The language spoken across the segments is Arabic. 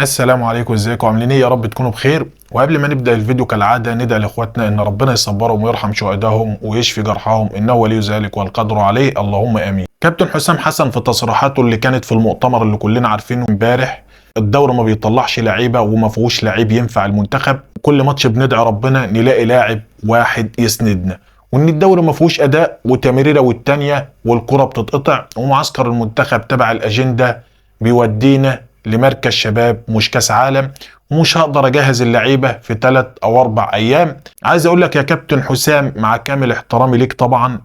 السلام عليكم، ازيكم؟ عاملين ايه؟ يا رب تكونوا بخير. وقبل ما نبدا الفيديو كالعاده ندعي لاخواتنا ان ربنا يصبرهم ويرحم شهدائهم ويشفي جرحاهم، انه ولي ذلك والقدر عليه، اللهم امين. كابتن حسام حسن في تصريحاته اللي كانت في المؤتمر اللي كلنا عارفينه امبارح، الدوري ما بيطلعش لعيبه وما فيهوش لعيب ينفع المنتخب. كل ماتش بندعي ربنا نلاقي لاعب واحد يسندنا، وان الدوري ما فيهوش اداء وتمريره والتانيه والكره بتتقطع، ومعسكر المنتخب تبع الاجنده بيودينا لمركز شباب مش كاس عالم، ومش هقدر اجهز اللعيبه في 3 أو 4 ايام. عايز اقول لك يا كابتن حسام، مع كامل احترامي ليك طبعا،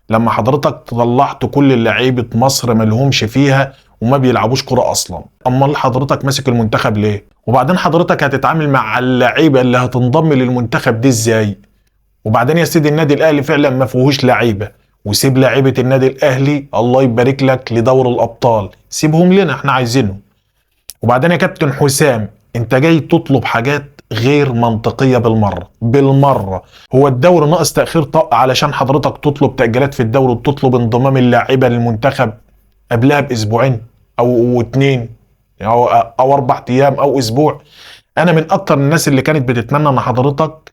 لما حضرتك طلعت كل اللعيبه مصر ملهمش فيها وما بيلعبوش كرة اصلا، امال حضرتك ماسك المنتخب ليه؟ وبعدين حضرتك هتتعامل مع اللعيبه اللي هتنضم للمنتخب دي ازاي؟ وبعدين يا سيدي، النادي الاهلي فعلا ما فيهوش لعيبه، وسيب لعيبه النادي الاهلي الله يبارك لك لدور الابطال، سيبهم لنا احنا عايزينهم. وبعدين يا كابتن حسام، انت جاي تطلب حاجات غير منطقية بالمرة. هو الدوري ناقص تأخير طق علشان حضرتك تطلب تأجيلات في الدوري وتطلب انضمام اللاعيبة للمنتخب قبلها بأسبوعين أو 2 أو 4 أيام أو أسبوع؟ أنا من أكتر الناس اللي كانت بتتمنى إن حضرتك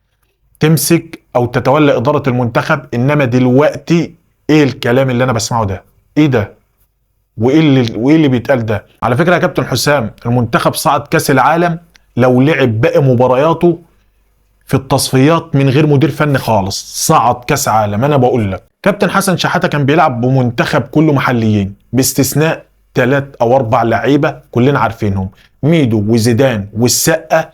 تمسك أو تتولى إدارة المنتخب، إنما دلوقتي إيه الكلام اللي أنا بسمعه ده؟ إيه ده؟ وايه اللي بيتقال ده؟ على فكره يا كابتن حسام، المنتخب صعد كاس العالم لو لعب باقي مبارياته في التصفيات من غير مدير فني خالص، صعد كاس عالم. انا بقول لك كابتن حسن شحاته كان بيلعب بمنتخب كله محليين باستثناء 3 أو 4 لعيبه كلنا عارفينهم، ميدو وزيدان والسقا،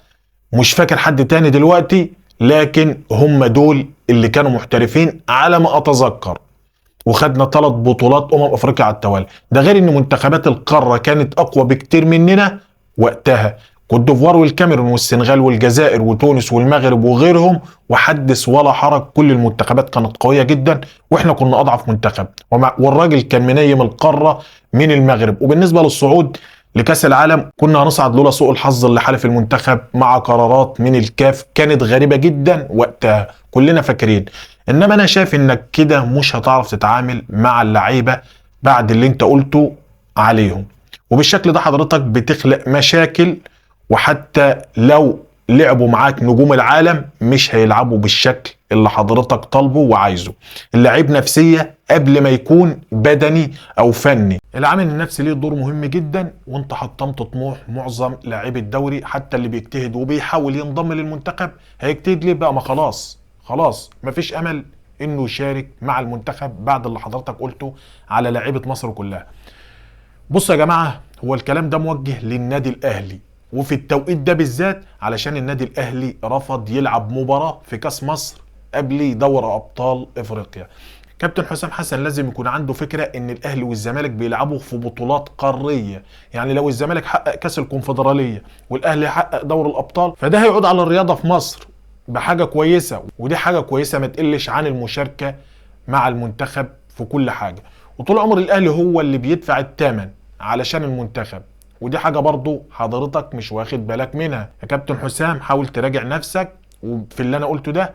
مش فاكر حد تاني دلوقتي، لكن هم دول اللي كانوا محترفين على ما اتذكر. وخدنا 3 بطولات افريقيا على التوالي، ده غير ان منتخبات القاره كانت اقوى بكتير مننا وقتها، كوت ديفوار والكاميرون والسنغال والجزائر وتونس والمغرب وغيرهم، وحدث ولا حرج، كل المنتخبات كانت قويه جدا واحنا كنا اضعف منتخب، والراجل كان منيم القاره من المغرب. وبالنسبه للصعود لكاس العالم كنا هنصعد لولا سوء الحظ اللي حالف المنتخب مع قرارات من الكاف كانت غريبه جدا وقتها، كلنا فاكرين. انما انا شايف انك كده مش هتعرف تتعامل مع اللعيبه بعد اللي انت قلته عليهم، وبالشكل ده حضرتك بتخلق مشاكل، وحتى لو لعبوا معاك نجوم العالم مش هيلعبوا بالشكل اللي حضرتك طالبه وعايزه. اللعيب نفسية قبل ما يكون بدني او فني. العامل النفسي ليه دور مهم جدا، وانت حطمت طموح معظم لاعبي الدوري، حتى اللي بيجتهد وبيحاول ينضم للمنتخب هيجتهد ليه بقى؟ ما خلاص مفيش امل انه يشارك مع المنتخب بعد اللي حضرتك قلته على لاعيبه مصر كلها. بصوا يا جماعه، هو الكلام ده موجه للنادي الاهلي، وفي التوقيت ده بالذات علشان النادي الاهلي رفض يلعب مباراه في كاس مصر قبل دوري ابطال افريقيا. كابتن حسام حسن لازم يكون عنده فكره ان الاهلي والزمالك بيلعبوا في بطولات قاريه، يعني لو الزمالك حقق كاس الكونفدراليه والاهلي حقق دوري الابطال، فده هيعود على الرياضه في مصر بحاجه كويسه، ودي حاجه كويسه ما تقلش عن المشاركه مع المنتخب في كل حاجه. وطول عمر الاهلي هو اللي بيدفع الثمن علشان المنتخب، ودي حاجه برضو حضرتك مش واخد بالك منها يا كابتن حسام. حاول تراجع نفسك وفي اللي انا قلته ده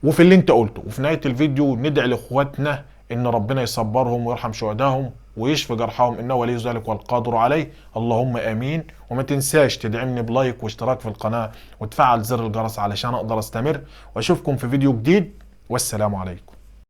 وفي اللي انت قلته. وفي نهايه الفيديو ندعي لاخواتنا ان ربنا يصبرهم ويرحم شهدائهم ويشفي جرحهم، انه ولي ذلك والقادر عليه، اللهم امين. وما تنساش تدعمني بلايك واشتراك في القناه وتفعل زر الجرس علشان اقدر استمر، واشوفكم في فيديو جديد، والسلام عليكم.